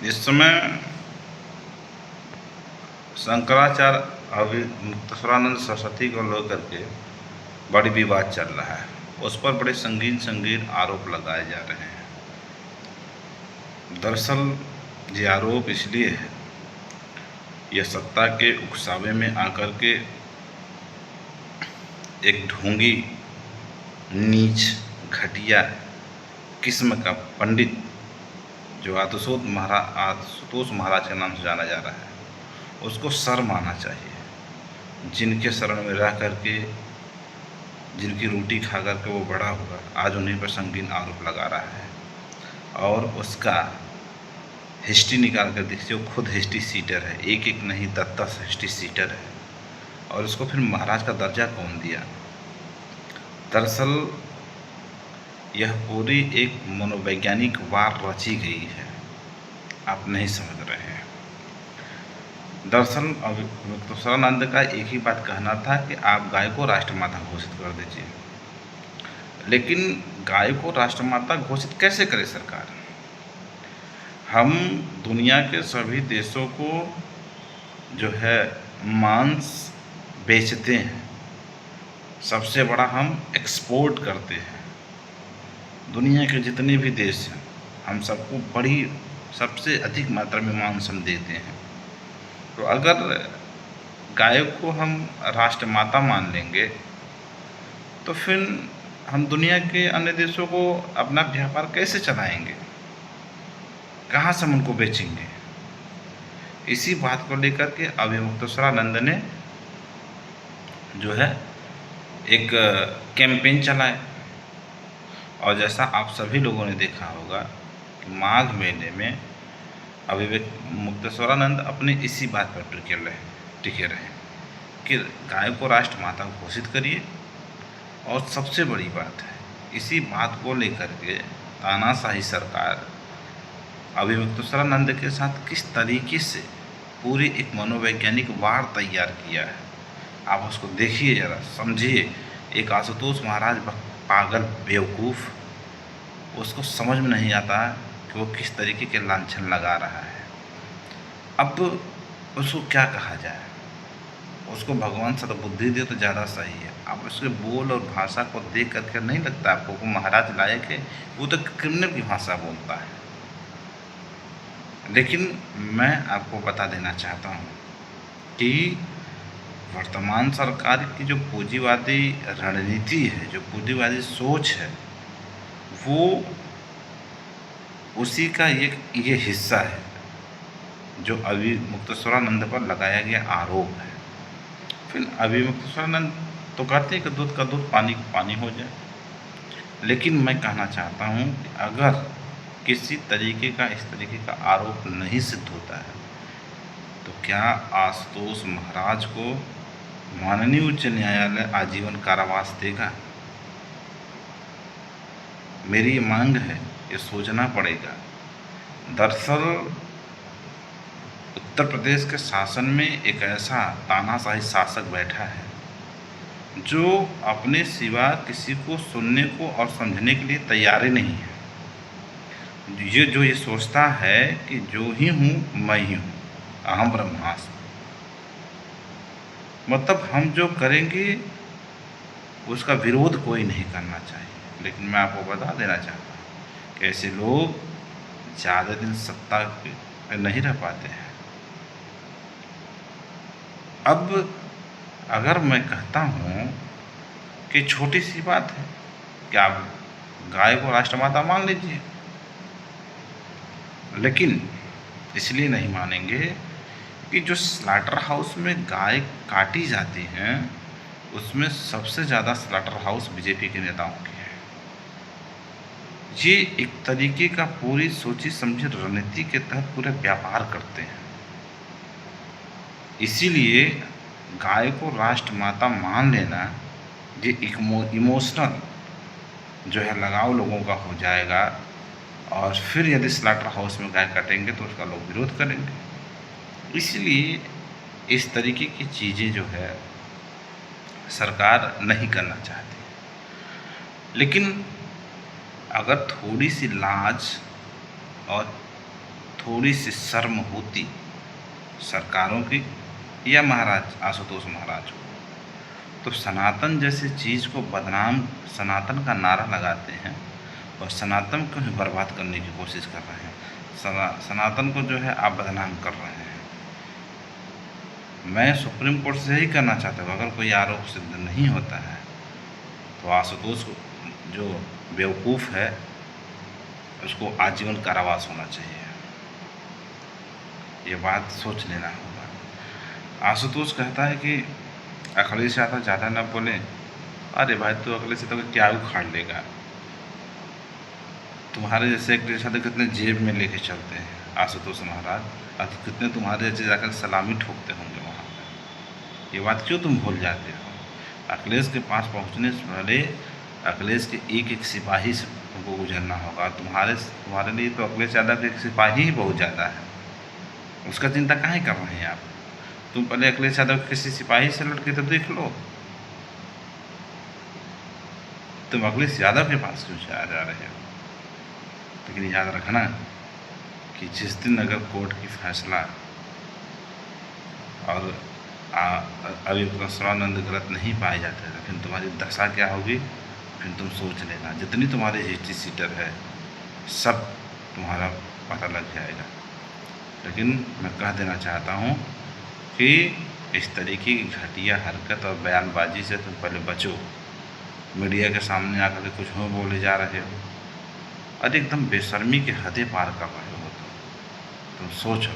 इस समय शंकराचार्य मुक्तेश्वरानंद सरस्वती को लेकर के बड़ी विवाद चल रहा है। उस पर बड़े संगीन संगीन आरोप लगाए जा रहे हैं। दरअसल ये आरोप इसलिए है, यह सत्ता के उकसावे में आकर के एक ढोंगी, नीच, घटिया किस्म का पंडित जो आशुतोष महाराज के नाम से जाना जा रहा है, उसको शर्म आना चाहिए। जिनके शरण में रह करके, जिनकी रोटी खा करके वो बड़ा हुआ, आज उन्हीं पर संगीन आरोप लगा रहा है। और उसका हिस्ट्री निकाल कर देखिए, वो खुद हिस्ट्री सीटर है, एक एक नहीं 10-10 हिस्ट्री सीटर है। और उसको फिर महाराज का दर्जा कौन दिया? दरअसल यह पूरी एक मनोवैज्ञानिक वार रची गई है, आप नहीं समझ रहे हैं। दरअसल मुक्तेश्वरानंद का एक ही बात कहना था कि आप गाय को राष्ट्रमाता घोषित कर दीजिए। लेकिन गाय को राष्ट्रमाता घोषित कैसे करे सरकार? हम दुनिया के सभी देशों को जो है मांस बेचते हैं, सबसे बड़ा हम एक्सपोर्ट करते हैं। दुनिया के जितने भी देश हैं, हम सबको सबसे अधिक मात्रा में मांस हम देते हैं। तो अगर गाय को हम राष्ट्रमाता मान लेंगे तो फिर हम दुनिया के अन्य देशों को अपना व्यापार कैसे चलाएंगे? कहाँ से हम उनको बेचेंगे? इसी बात को लेकर के अभी मुक्तेश्वरानंद ने जो है एक कैंपेन चलाया। और जैसा आप सभी लोगों ने देखा होगा कि माघ महीने में अभी मुक्तेश्वरानंद अपने इसी बात पर टिके रहे कि गाय को राष्ट्रमाता घोषित करिए। और सबसे बड़ी बात है, इसी बात को लेकर के तानाशाही सरकार अभी मुक्तेश्वरानंद के साथ किस तरीके से पूरी एक मनोवैज्ञानिक वार तैयार किया है, आप उसको देखिए, ज़रा समझिए। एक आशुतोष महाराज पागल बेवकूफ़, उसको समझ में नहीं आता कि वो किस तरीके के लांछन लगा रहा है। अब उसको क्या कहा जाए? उसको भगवान सद्बुद्धि दे तो ज़्यादा सही है। आप उसके बोल और भाषा को देख करके नहीं लगता आपको वो महाराज लायक है? वो तो क्रिमिनल की भाषा बोलता है। लेकिन मैं आपको बता देना चाहता हूँ कि वर्तमान सरकार की जो पूंजीवादी रणनीति है, जो पूंजीवादी सोच है, वो उसी का ये हिस्सा है जो अभी मुक्तेश्वरानंद पर लगाया गया आरोप है। फिर अभी मुक्तेश्वरानंद तो कहते हैं कि दूध का दूध, पानी का पानी हो जाए। लेकिन मैं कहना चाहता हूँ कि अगर किसी तरीके का इस तरीके का आरोप नहीं सिद्ध होता है तो क्या आशुतोष महाराज को माननीय उच्च न्यायालय आजीवन कारावास देगा? मेरी ये मांग है, ये सोचना पड़ेगा। दरअसल उत्तर प्रदेश के शासन में एक ऐसा तानाशाही शासक बैठा है जो अपने सिवा किसी को सुनने को और समझने के लिए तैयार ही नहीं है। ये सोचता है कि जो ही हूँ मैं ही हूँ, अहम ब्रह्मास्मि। मतलब हम जो करेंगे उसका विरोध कोई नहीं करना चाहिए। लेकिन मैं आपको बता देना चाहता हूँ कि ऐसे लोग ज़्यादा दिन सत्ता में नहीं रह पाते हैं। अब अगर मैं कहता हूँ कि छोटी सी बात है कि आप गाय को राष्ट्रमाता मान लीजिए, लेकिन इसलिए नहीं मानेंगे कि जो स्लॉटर हाउस में गाय काटी जाती हैं उसमें सबसे ज़्यादा स्लॉटर हाउस बीजेपी के नेताओं के हैं। ये एक तरीके का पूरी सोची समझी रणनीति के तहत पूरे व्यापार करते हैं। इसीलिए गाय को राष्ट्रमाता मान लेना ये इमोशनल जो है लगाव लोगों का हो जाएगा। और फिर यदि स्लॉटर हाउस में गाय काटेंगे तो उसका लोग विरोध करेंगे। इसलिए इस तरीके की चीज़ें जो है सरकार नहीं करना चाहती। लेकिन अगर थोड़ी सी लाज और थोड़ी सी शर्म होती सरकारों की या महाराज आशुतोष महाराज को, तो सनातन जैसी चीज़ को बदनाम, सनातन का नारा लगाते हैं और सनातन को ही बर्बाद करने की कोशिश कर रहे हैं। सनातन को जो है आप बदनाम कर रहे हैं। मैं सुप्रीम कोर्ट से यही करना चाहता हूँ, अगर कोई आरोप सिद्ध नहीं होता है तो आशुतोष जो बेवकूफ़ है उसको आजीवन कारावास होना चाहिए। ये बात सोच लेना होगा। आशुतोष कहता है कि अखिलेश यादव ज़्यादा ना बोले। अरे भाई, तो अखिलेश यादव क्या उखाड़ लेगा? तुम्हारे जैसे अखिलेश यादव कितने जेब में लेके चलते हैं आशुतोष महाराज, और कितने तुम्हारे जैसे जाकर सलामी ठोकते होंगे वहाँ पर। ये बात क्यों तुम भूल जाते हो? अखिलेश के पास पहुँचने से पहले अखिलेश के एक एक सिपाही से तुमको गुजरना होगा। तुम्हारे लिए तो अखिलेश यादव के एक सिपाही ही बहुत ज़्यादा है, उसका चिंता काहे कर रहे हैं आप? तुम पहले अखिलेश यादव के किसी सिपाही से लड़के तो देख लो। तुम अखिलेश यादव के पास क्यों जा रहे हो? लेकिन याद रखना कि जिस दिन अगर कोर्ट की फैसला और अभियुक्त सर्वानंद गलत नहीं पाए जाते तो फिर तुम्हारी दशा क्या होगी, फिर तुम सोच लेना। जितनी तुम्हारी हिस्ट्री सीटर है सब तुम्हारा पता लग जाएगा। लेकिन मैं कह देना चाहता हूँ कि इस तरीके की घटिया हरकत और बयानबाजी से तुम पहले बचो। मीडिया के सामने आकर के कुछ हो बोले जा रहे हो, और एकदम बेशर्मी की हदें पार कर रहे हो। तुम सोचो,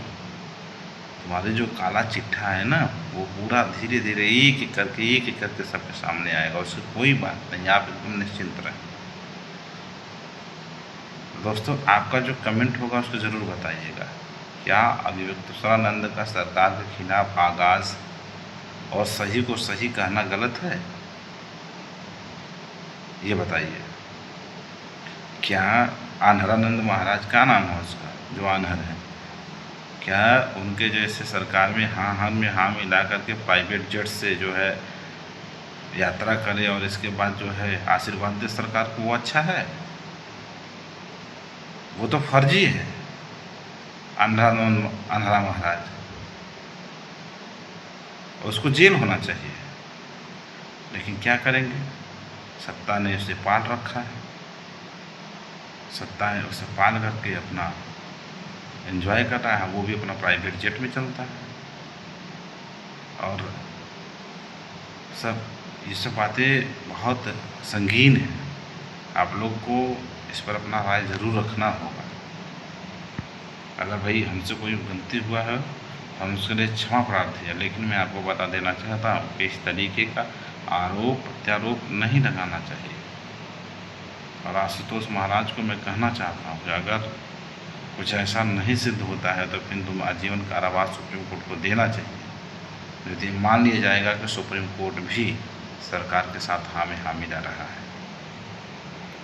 तुम्हारे जो काला चिट्ठा है ना, वो पूरा धीरे धीरे एक एक करके सबके सामने आएगा। उससे कोई बात नहीं, आप एकदम निश्चिंत रहें। दोस्तों, आपका जो कमेंट होगा उसको ज़रूर बताइएगा। क्या अभियुक्त सर्वानंद का सरकार के खिलाफ आगाज़ और सही को सही कहना गलत है? ये बताइए। क्या आन्हरानंद महाराज का नाम है उसका, जो आन्हर है, क्या उनके जैसे सरकार में हाँ मिला करके प्राइवेट जेट से जो है यात्रा करे और इसके बाद जो है आशीर्वाद दे सरकार को, वो अच्छा है? वो तो फर्जी है आन्हरा महाराज, उसको जेल होना चाहिए। लेकिन क्या करेंगे, सत्ता ने उसे पाल रखा है, सत्ता है उसे पाल करके अपना एंजॉय कर रहा है। वो भी अपना प्राइवेट जेट में चलता है। और ये सब बातें बहुत संगीन हैं। आप लोग को इस पर अपना राय ज़रूर रखना होगा। अगर भाई हमसे कोई गलती हुआ है हम उसके लिए क्षमा प्रार्थी है, लेकिन मैं आपको बता देना चाहता हूँ कि इस तरीके का आरोप प्रत्यारोप नहीं लगाना चाहिए। और आशुतोष महाराज को मैं कहना चाहता हूँ कि अगर कुछ ऐसा नहीं सिद्ध होता है तो फिर तुम आजीवन कारावास सुप्रीम कोर्ट को देना चाहिए। यदि मान लिया जाएगा कि सुप्रीम कोर्ट भी सरकार के साथ हाँ मिला रहा है।